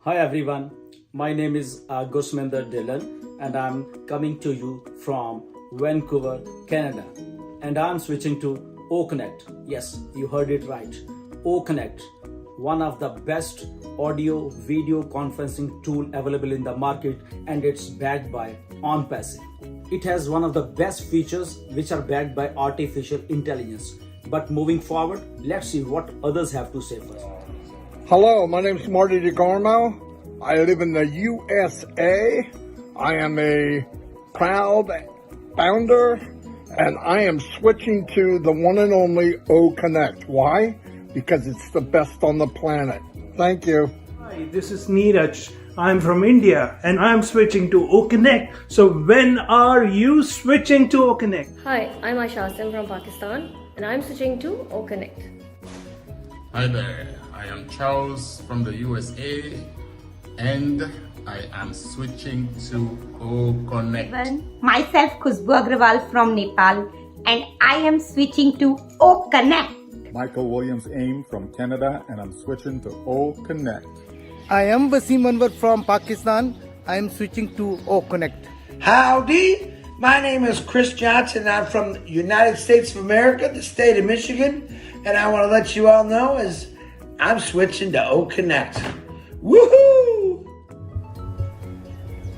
Hi everyone, my name is Gosminder Dillon and I'm coming to you from Vancouver, Canada. And I'm switching to OConnect. Yes, you heard it right. OConnect, one of the best audio video conferencing tool available in the market, and it's backed by ONPASSIVE. It has one of the best features which are backed by artificial intelligence. But moving forward, let's see what others have to say first. Hello, my name is Marty DeGarmo. I live in the USA. I am a proud founder, and I am switching to the one and only OConnect. Why? Because it's the best on the planet. Thank you. Hi, this is Neeraj. I'm from India and I'm switching to OConnect. So when are you switching to OConnect? Hi, I'm Aisha from Pakistan and I'm switching to OConnect. Hi there, I am Charles from the USA and I am switching to OConnect. Myself Khushbu Agrawal from Nepal and I am switching to OConnect. Michael Williams Aim from Canada and I'm switching to OConnect. I am Wasim Anwar from Pakistan. I am switching to OConnect. Howdy, my name is Chris Johnson. I'm from the United States of America, the state of Michigan, and I want to let you all know is I'm switching to OConnect. Woohoo!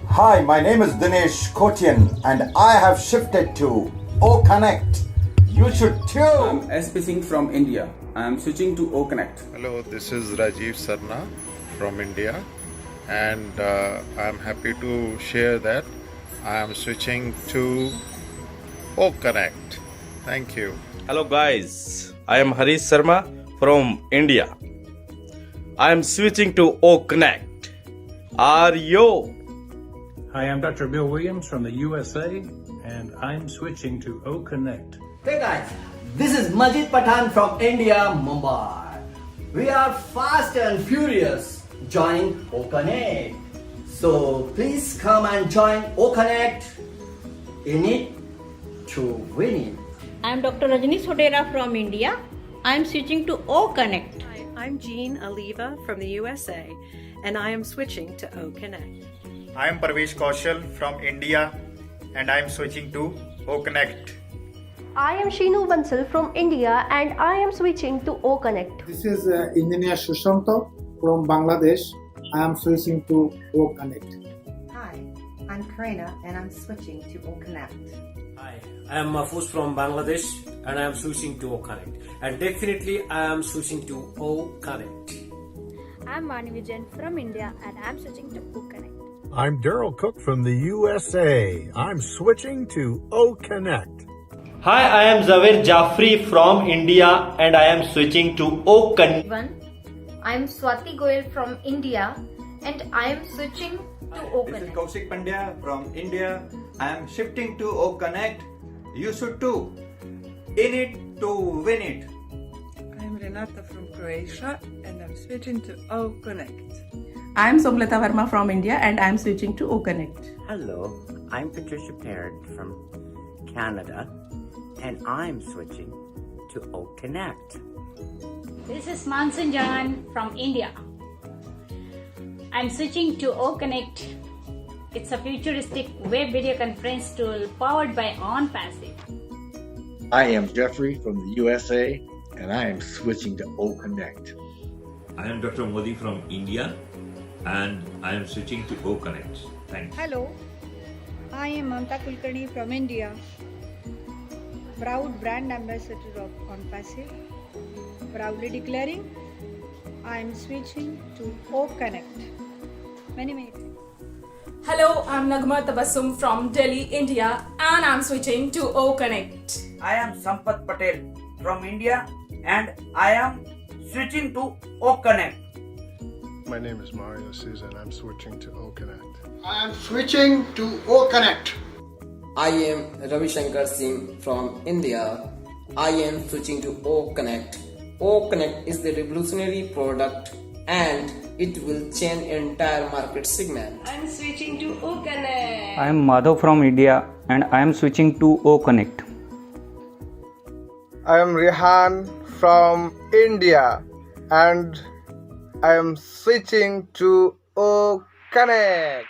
Hi, my name is Dinesh Kotian and I have shifted to OConnect. You should too. I'm SP Singh from India. I am switching to OConnect. Hello, this is Rajiv Sarna from India, and I'm happy to share that I am switching to OConnect. Thank you. Hello guys, I am Harish Sharma from India. I am switching to OConnect. Are you? Hi, I'm Dr. Bill Williams from the USA and I'm switching to OConnect. Hey guys, this is Majid Pathan from India, Mumbai. We are fast and furious joining OConnect. So please come and join OConnect. In it to win it. I'm Dr. Rajni Sodera from India. I'm switching to OConnect. Hi, I'm Jean Aliva from the USA and I am switching to OConnect. I am Parvesh Kaushal from India and I am switching to OConnect. I am Sheenu Bansal from India and I am switching to OConnect. This is Engineer Shushanto from Bangladesh. I am switching to OConnect. Hi, I'm Karina and I'm switching to OConnect. Hi, I am Mahfouz from Bangladesh and I am switching to OConnect. And definitely I am switching to OConnect. I am Mani Vijayan from India and I am switching to OConnect. I'm Daryl Cook from the USA. I'm switching to OConnect. Hi, I am Zaver Jaffrey from India and I am switching to OConnect. I am Swati Goyal from India and I am switching to OConnect. This is Kaushik Pandya from India. I am shifting to OConnect. You should too. In it to win it. I am Renata from Croatia and I'm switching to OConnect. I am Somlata Verma from India and I am switching to OConnect. Hello, I'm Patricia Parrott from Canada and I'm switching to OConnect. This is Mansan Jahan from India. I'm switching to OConnect. It's a futuristic web video conference tool powered by ONPASSIVE. I am Jeffrey from the USA and I am switching to OConnect. I am Dr. Modi from India and I am switching to OConnect. Thanks. Hello, I am Mamta Kulkarni from India, proud brand ambassador of ONPASSIVE, proudly declaring I am switching to OConnect. Many thanks. Hello, I'm Nagma Tabassum from Delhi, India and I'm switching to OConnect. I am Sampath Patel from India and I am switching to OConnect. My name is Mario Souza and I'm switching to OConnect. I am switching to OConnect. I am Ravi Shankar Singh from India. I am switching to OConnect. OConnect is the revolutionary product and it will change entire market segment. I'm switching to OConnect. I am Madhav from India and I am switching to OConnect. I am Rehan from India and I am switching to OConnect.